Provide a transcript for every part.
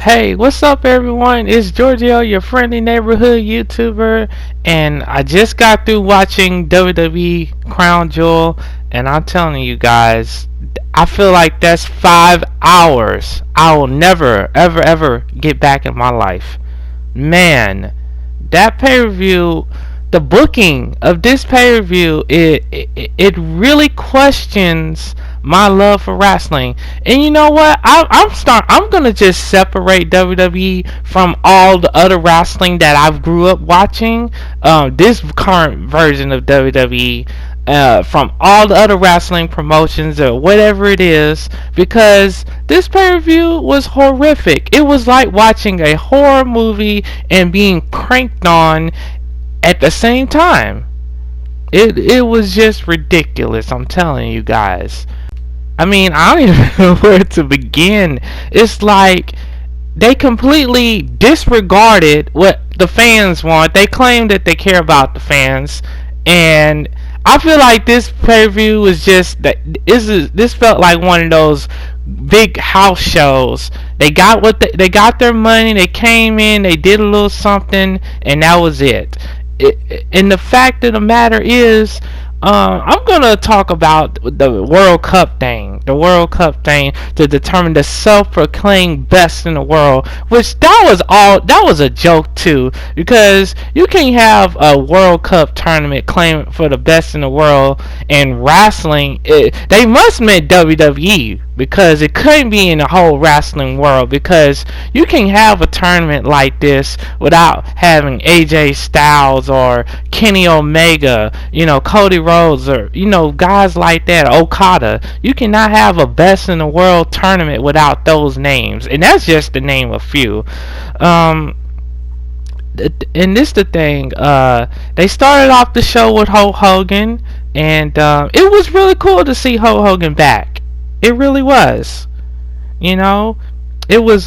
Hey, what's up, everyone? It's Giorgio, your friendly neighborhood YouTuber, and I just got through watching WWE Crown Jewel, and I'm telling you guys, I feel like that's 5 hours I will never, ever get back in my life. Man, that pay-per-view, the booking of this pay-per-view, it really questions my love for wrestling. And you know what? I'm gonna just separate WWE from all the other wrestling that I've grew up watching. This current version of WWE. From all the other wrestling promotions or whatever it is, because this pay-per-view was horrific. It was like watching a horror movie and being cranked on at the same time. It was just ridiculous, I'm telling you guys. I mean, I don't even know where to begin. It's like they completely disregarded what the fans want. They claim that they care about the fans, and I feel like this pay-per-view was just that. This felt like one of those big house shows. They got they got their money. They came in, they did a little something, and that was it. And the fact of the matter is, I'm gonna talk about the World Cup thing. The World Cup thing to determine the self-proclaimed best in the world, which that was a joke too, because you can't have a World Cup tournament claim for the best in the world and wrestling. They must meant WWE, because it couldn't be in the whole wrestling world, because you can have a tournament like this without having AJ Styles or Kenny Omega, Cody Rhodes, or guys like that, Okada. You cannot have a best in the world tournament without those names, and that's just to name a few. And this the thing, they started off the show with Hulk Hogan, and it was really cool to see Hulk Hogan back. It really was. It was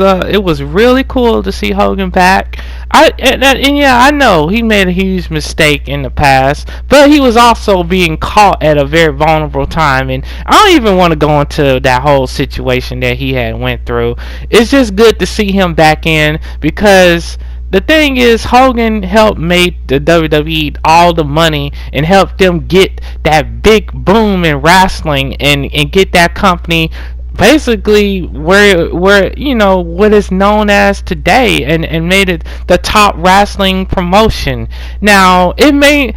really cool to see Hogan back. And yeah, I know he made a huge mistake in the past, but he was also being caught at a very vulnerable time, and I don't even want to go into that whole situation that he had went through. It's just good to see him back in, because the thing is, Hogan helped make the WWE all the money and helped them get that big boom in wrestling, and get that company basically where what is known as today, and made it the top wrestling promotion. Now it may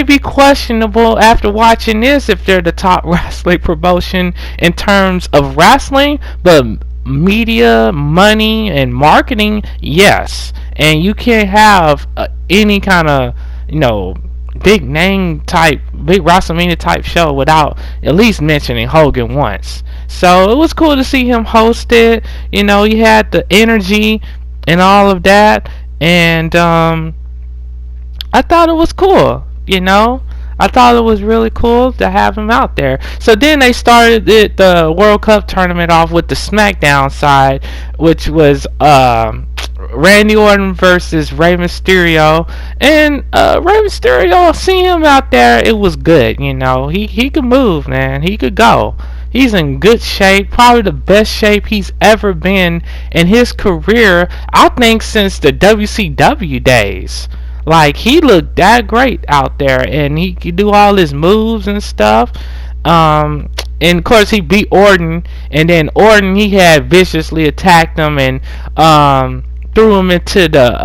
be questionable after watching this if they're the top wrestling promotion in terms of wrestling, but media, money, and marketing, yes. And you can't have any kind of big name type, big WrestleMania type show without at least mentioning Hogan once. So it was cool to see him host it. He had the energy and all of that, and I thought it was cool. I thought it was really cool to have him out there. So then they started the World Cup tournament off with the SmackDown side, which was Randy Orton versus Rey Mysterio. And Rey Mysterio, seeing him out there, it was good. He could move, man. He could go. He's in good shape, probably the best shape he's ever been in his career, I think, since the WCW days. Like, he looked that great out there, and he could do all his moves and stuff. And of course, he beat Orton, and then Orton, he had viciously attacked him and threw him into the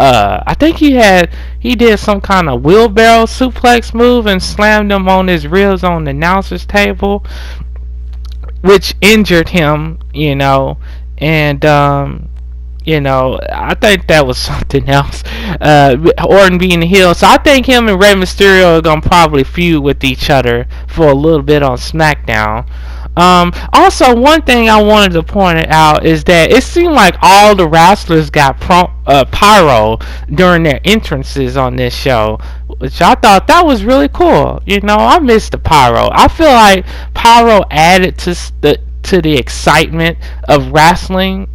I think he did some kind of wheelbarrow suplex move and slammed him on his ribs on the announcer's table, which injured him, and I think that was something else. Orton being the heel, so I think him and Rey Mysterio are gonna probably feud with each other for a little bit on SmackDown. Also, one thing I wanted to point out is that it seemed like all the wrestlers got pyro during their entrances on this show, which I thought that was really cool. I missed the pyro. I feel like pyro added to the excitement of wrestling,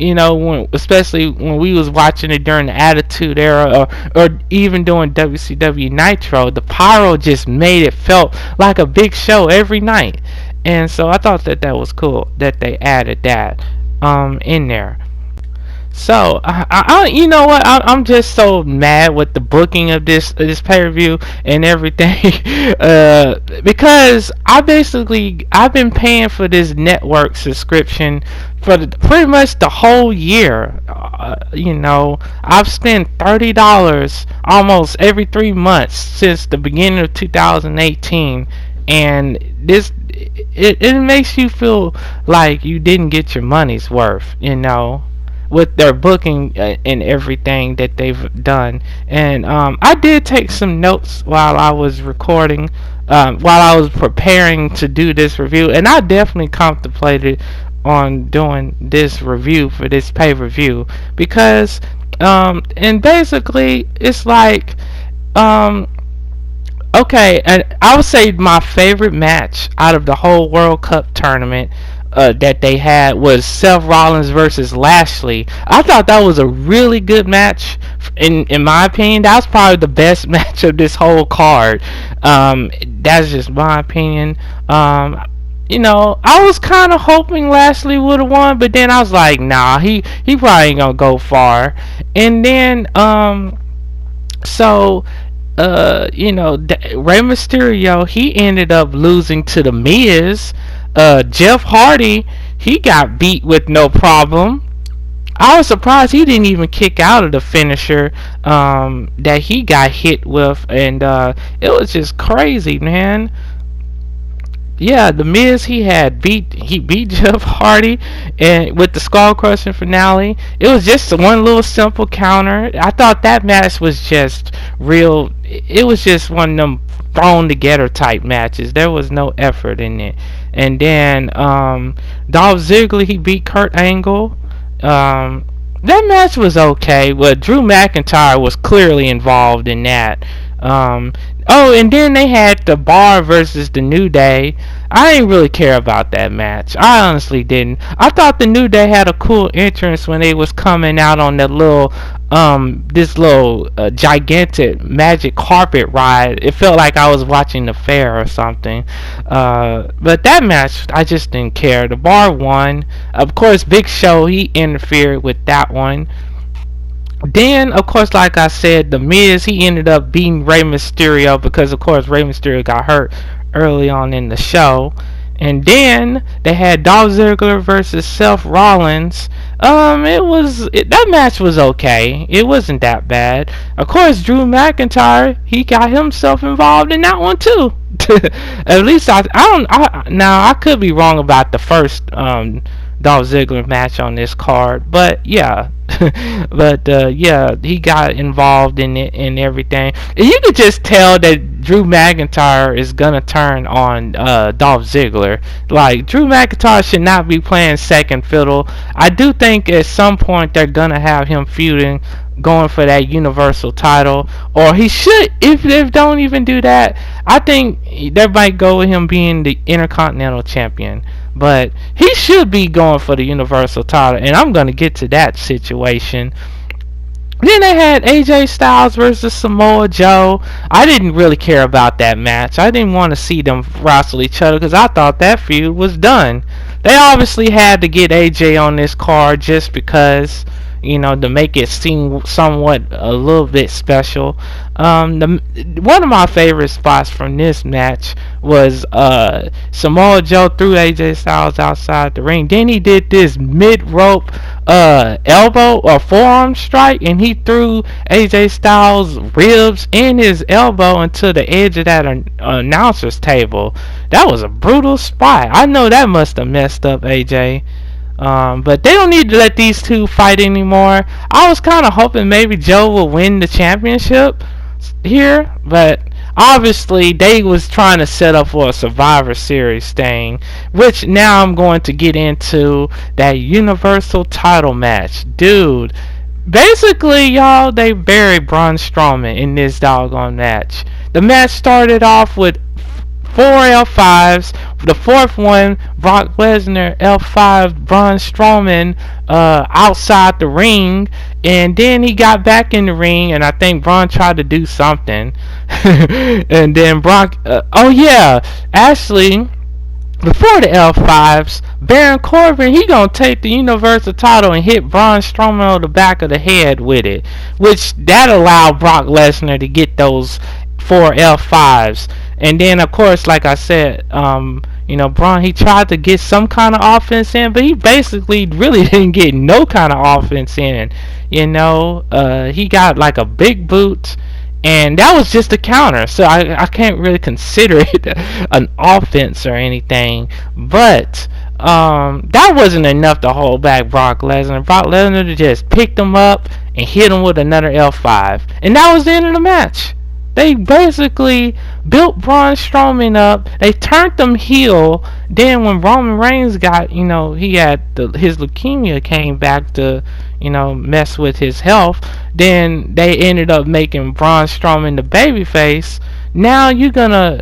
especially when we was watching it during the Attitude Era, or even during WCW Nitro. The pyro just made it felt like a big show every night, and so I thought that was cool that they added that in there. So you know what? I'm just so mad with the booking of this pay per view and everything, because I've been paying for this network subscription for pretty much the whole year. You know, I've spent $30 almost every 3 months since the beginning of 2018, and it makes you feel like you didn't get your money's worth. You know, with their booking and everything that they've done. And I did take some notes while I was recording, while I was preparing to do this review, and I definitely contemplated on doing this review for this pay per view because, and basically, it's like, um, okay, and I would say my favorite match out of the whole World Cup tournament that they had was Seth Rollins versus Lashley. I thought that was a really good match. In my opinion, that was probably the best match of this whole card. That's just my opinion. You know, I was kind of hoping Lashley would have won, but then I was like, nah, he probably ain't gonna go far. And then so you know, Rey Mysterio, he ended up losing to the Miz. Jeff Hardy, he got beat with no problem. I was surprised he didn't even kick out of the finisher that he got hit with, and it was just crazy, man. Yeah, the Miz, he beat Jeff Hardy and with the skull crushing finale. It was just one little simple counter. I thought that match was just real. It was just one of them thrown together type matches. There was no effort in it. And then Dolph Ziggler, he beat Kurt Angle. That match was okay, but Drew McIntyre was clearly involved in that. Oh, and then they had the Bar versus the New Day. I didn't really care about that match. I honestly didn't. I thought the New Day had a cool entrance when they was coming out on that little this little gigantic magic carpet ride. It felt like I was watching the fair or something. But that match, I just didn't care. The Bar won. Of course, Big Show, he interfered with that one. Then, of course, like I said, The Miz, he ended up beating Rey Mysterio because, of course, Rey Mysterio got hurt early on in the show. And then they had Dolph Ziggler versus Seth Rollins. That match was okay. It wasn't that bad. Of course, Drew McIntyre, he got himself involved in that one too. At least now I could be wrong about the first Dolph Ziggler match on this card, but yeah. But yeah, he got involved in it and everything. And you could just tell that Drew McIntyre is gonna turn on Dolph Ziggler. Like, Drew McIntyre should not be playing second fiddle. I do think at some point they're gonna have him feuding, going for that Universal title, or he should. If they don't even do that, I think they might go with him being the Intercontinental Champion. But he should be going for the Universal title, and I'm going to get to that situation. Then they had AJ Styles versus Samoa Joe. I didn't really care about that match. I didn't want to see them wrestle each other because I thought that feud was done. They obviously had to get AJ on this card just because, you know, to make it seem somewhat a little bit special. One of my favorite spots from this match was Samoa Joe threw AJ Styles outside the ring. Then he did this mid-rope elbow or forearm strike, and he threw AJ Styles' ribs and his elbow into the edge of that announcer's table. That was a brutal spot. I know that must have messed up AJ. But they don't need to let these two fight anymore. I was kind of hoping maybe Joe will win the championship here, but obviously they was trying to set up for a Survivor Series thing, which now I'm going to get into that Universal title match. Dude, basically, y'all, they buried Braun Strowman in this doggone match. The match started off with 4 L5s. The fourth one, Brock Lesnar L5 Braun Strowman outside the ring, and then he got back in the ring, and I think Braun tried to do something, and then Brock. Oh yeah, actually, before the L5s, Baron Corbin, he gonna take the Universal title and hit Braun Strowman on the back of the head with it, which that allowed Brock Lesnar to get those 4 L5s. And then, of course, like I said, Braun, he tried to get some kind of offense in, but he basically really didn't get no kind of offense in. He got like a big boot, and that was just a counter, so I can't really consider it an offense or anything. But that wasn't enough to hold back Brock Lesnar. Brock Lesnar just picked him up and hit him with another L5, and that was the end of the match. They basically built Braun Strowman up. They turned him heel. Then when Roman Reigns got, he had his leukemia came back to, mess with his health. Then they ended up making Braun Strowman the babyface. Now you're gonna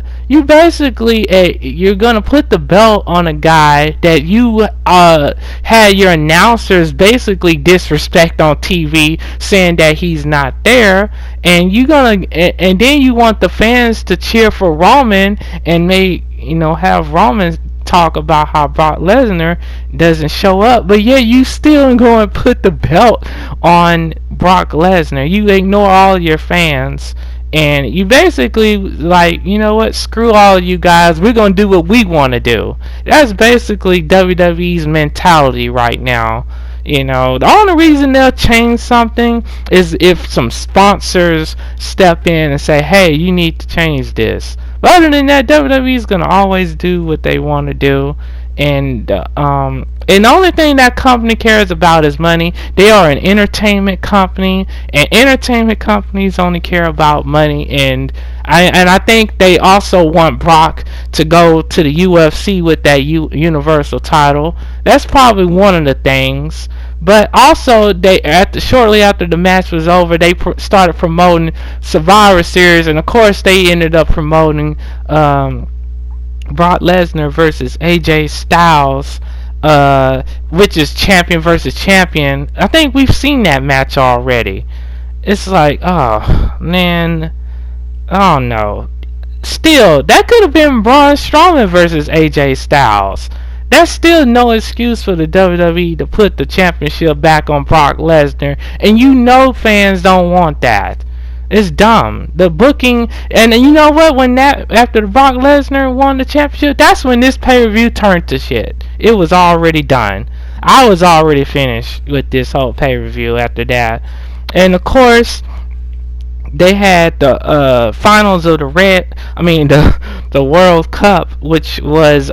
put the belt on a guy that you had your announcers basically disrespect on TV, saying that he's not there, and then you want the fans to cheer for Roman and have Roman talk about how Brock Lesnar doesn't show up, but yeah, you still going to put the belt on Brock Lesnar. You ignore all your fans. And you basically what? Screw all of you guys. We're going to do what we want to do. That's basically WWE's mentality right now. The only reason they'll change something is if some sponsors step in and say, hey, you need to change this. But other than that, WWE is going to always do what they want to do. And the only thing that company cares about is money. They are an entertainment company, and entertainment companies only care about money. And I think they also want Brock to go to the UFC with that Universal title. That's probably one of the things. But also, shortly after the match was over, they started promoting Survivor Series, and of course, they ended up promoting Brock Lesnar versus AJ Styles, which is champion versus champion. I think we've seen that match already. It's like, oh man, I don't know. Still, that could have been Braun Strowman versus AJ Styles. That's still no excuse for the WWE to put the championship back on Brock Lesnar, and fans don't want that. It's dumb. The booking, and you know what? After the Brock Lesnar won the championship, that's when this pay-per-view turned to shit. It was already done. I was already finished with this whole pay-per-view after that. And of course, they had the finals of the World Cup, which was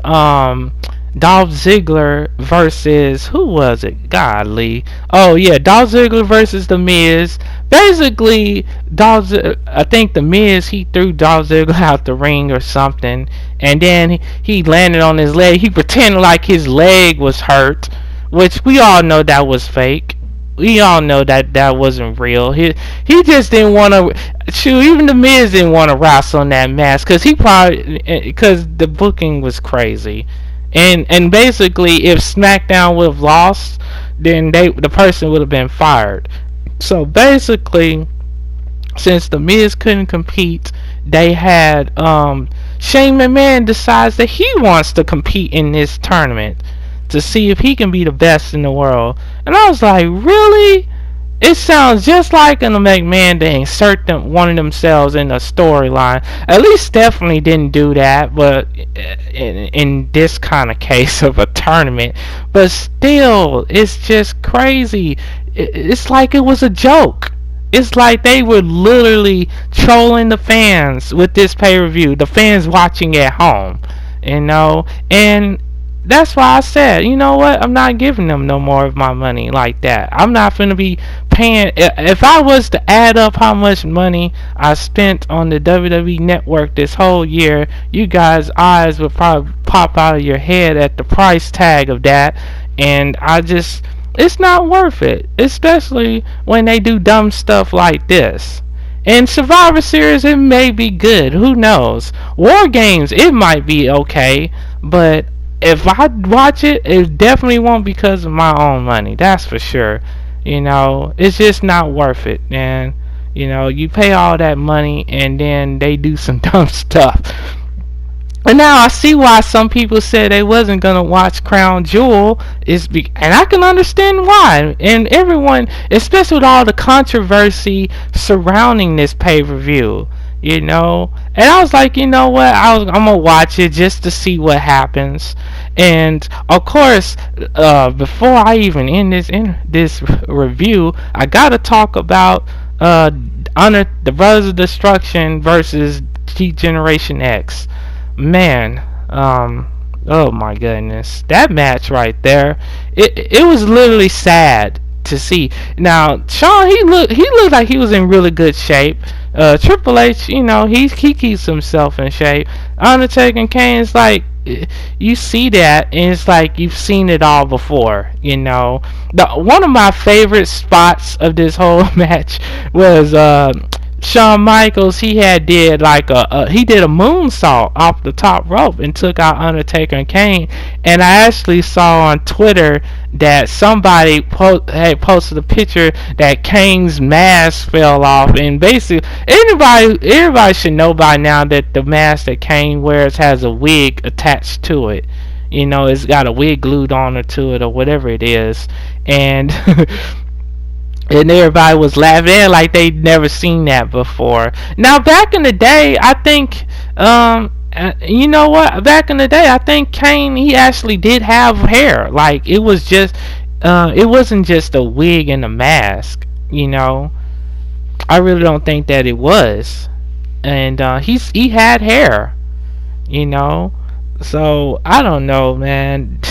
Dolph Ziggler versus, who was it? Godly. Oh yeah, Dolph Ziggler versus The Miz. Basically, I think The Miz, he threw Dolph Ziggler out the ring or something, and then he landed on his leg. He pretended like his leg was hurt, which we all know that was fake. We all know that wasn't real. He just didn't want to. Shoot, even The Miz didn't want to wrestle in that match because the booking was crazy. And basically, if SmackDown would have lost, then the person would have been fired. So basically, since The Miz couldn't compete, they had Shane McMahon decides that he wants to compete in this tournament to see if he can be the best in the world. And I was like, really? It sounds just like a McMahon to insert one of themselves in a storyline. At least Stephanie didn't do that, but in this kind of case of a tournament. But still, it's just crazy. It's like it was a joke. It's like they were literally trolling the fans with this pay-per-view. The fans watching at home, and that's why I said, you know what? I'm not giving them no more of my money like that. I'm not going to be paying. If I was to add up how much money I spent on the WWE Network this whole year, you guys' eyes would probably pop out of your head at the price tag of that. And it's not worth it. Especially when they do dumb stuff like this. And Survivor Series, it may be good. Who knows? War Games, it might be okay. But if I watch it, it definitely won't because of my own money. That's for sure. It's just not worth it. And, you pay all that money and then they do some dumb stuff. And now I see why some people said they wasn't gonna watch Crown Jewel. And I can understand why. And everyone, especially with all the controversy surrounding this pay-per-view, you know. And I was like, you know what? I'm gonna watch it just to see what happens. And of course, before I even end this review, I gotta talk about Honor the Brothers of Destruction versus G Generation X. Man, oh my goodness, that match right there, it was literally sad to see. Now Shawn, he looked like he was in really good shape. Triple H, you know, he keeps himself in shape. Undertaker and Kane is like, you see that and it's like you've seen it all before, you know. One of my favorite spots of this whole match was Shawn Michaels. He did like he did a moonsault off the top rope and took out Undertaker and Kane. And I actually saw on Twitter that somebody had posted a picture that Kane's mask fell off. And basically, everybody should know by now that the mask that Kane wears has a wig attached to it. You know, it's got a wig glued on it to it or whatever it is. And and everybody was laughing like they'd never seen that before. Now, back in the day, I think, you know what? Back in the day, I think Kane, he actually did have hair. Like, it was just, it wasn't just a wig and a mask, you know. I really don't think that it was. And he had hair, you know. So, I don't know, man.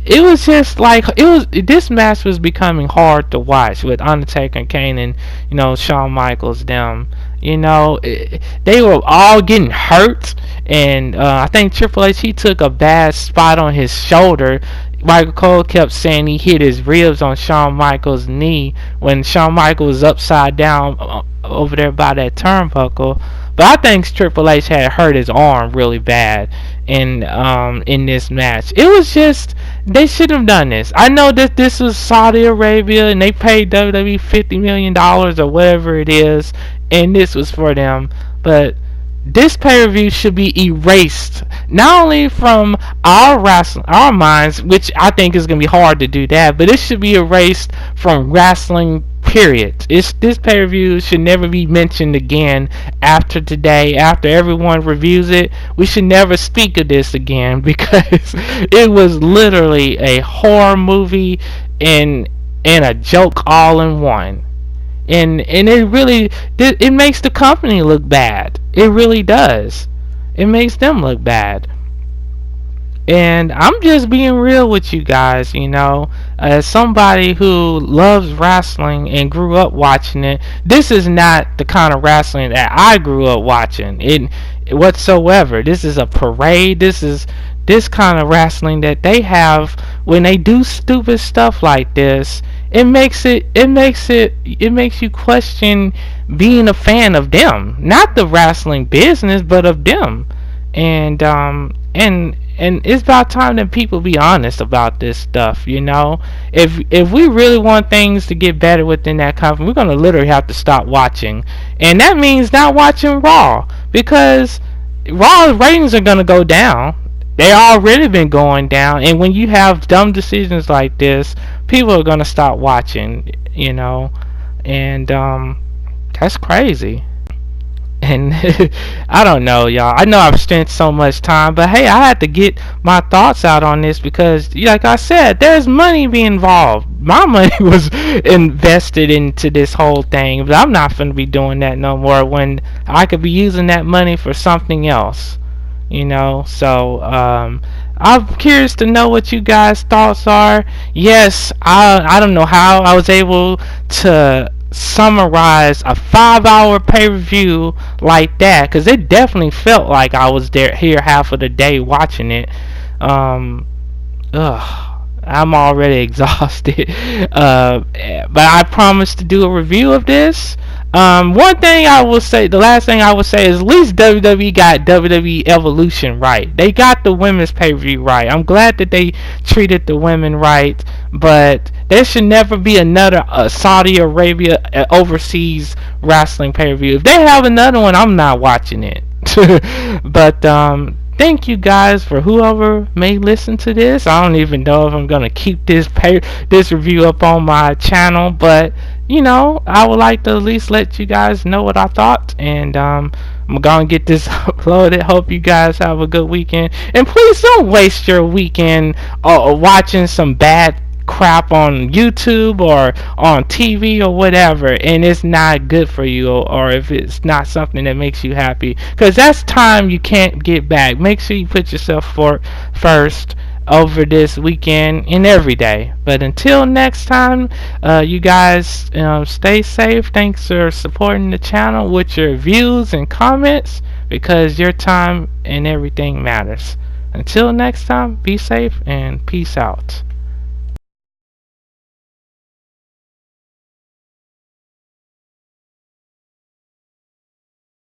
It was just like this match was becoming hard to watch with Undertaker and Kane and, you know, Shawn Michaels them. You know, they were all getting hurt, and I think Triple H, he took a bad spot on his shoulder. Michael Cole kept saying he hit his ribs on Shawn Michaels' knee when Shawn Michaels was upside down over there by that turnbuckle. But I think Triple H had hurt his arm really bad in this match. It was just, they shouldn't have done this. I know that this was Saudi Arabia and they paid WWE $50 million or whatever it is, and this was for them. But this pay-per-view should be erased, not only from our minds, which I think is going to be hard to do that, but it should be erased from wrestling, period. This pay-per-view should never be mentioned again after today. After everyone reviews it, we should never speak of this again, because it was literally a horror movie and a joke all in one. And it makes the company look bad. It really does. It makes them look bad. And I'm just being real with you guys, you know. As somebody who loves wrestling and grew up watching it, this is not the kind of wrestling that I grew up watching it whatsoever. This is a parade. This is this kind of wrestling that they have when they do stupid stuff like this. It makes you question being a fan of them, not the wrestling business, but of them. And it's about time that people be honest about this stuff, you know. If we really want things to get better within that company, we're gonna literally have to stop watching, and that means not watching Raw, because Raw's ratings are gonna go down. They already been going down, and when you have dumb decisions like this, people are gonna stop watching, you know, and that's crazy. And I don't know, y'all. I know I've spent so much time, but hey, I had to get my thoughts out on this because, like I said, there's money being involved. My money was invested into this whole thing, but I'm not going to be doing that no more when I could be using that money for something else, you know. So I'm curious to know what you guys' thoughts are. Yes, I don't know how I was able to summarize a 5-hour pay-per-view like that, because it definitely felt like I was here half of the day watching it. I'm already exhausted. But I promised to do a review of this. One thing I will say, the last thing I will say is at least WWE got WWE Evolution right. They got the women's pay-per-view right. I'm glad that they treated the women right, but there should never be another Saudi Arabia overseas wrestling pay-per-view. If they have another one, I'm not watching it. But thank you guys for whoever may listen to this. I don't even know if I'm gonna keep this review up on my channel, but I would like to at least let you guys know what I thought, and I'm gonna get this uploaded. Hope you guys have a good weekend, and please don't waste your weekend watching some bad crap on YouTube or on TV or whatever, and it's not good for you, or if it's not something that makes you happy, because that's time you can't get back. Make sure you put yourself first over this weekend and every day. But until next time, you guys stay safe. Thanks for supporting the channel with your views and comments, because your time and everything matters. Until next time, be safe and peace out.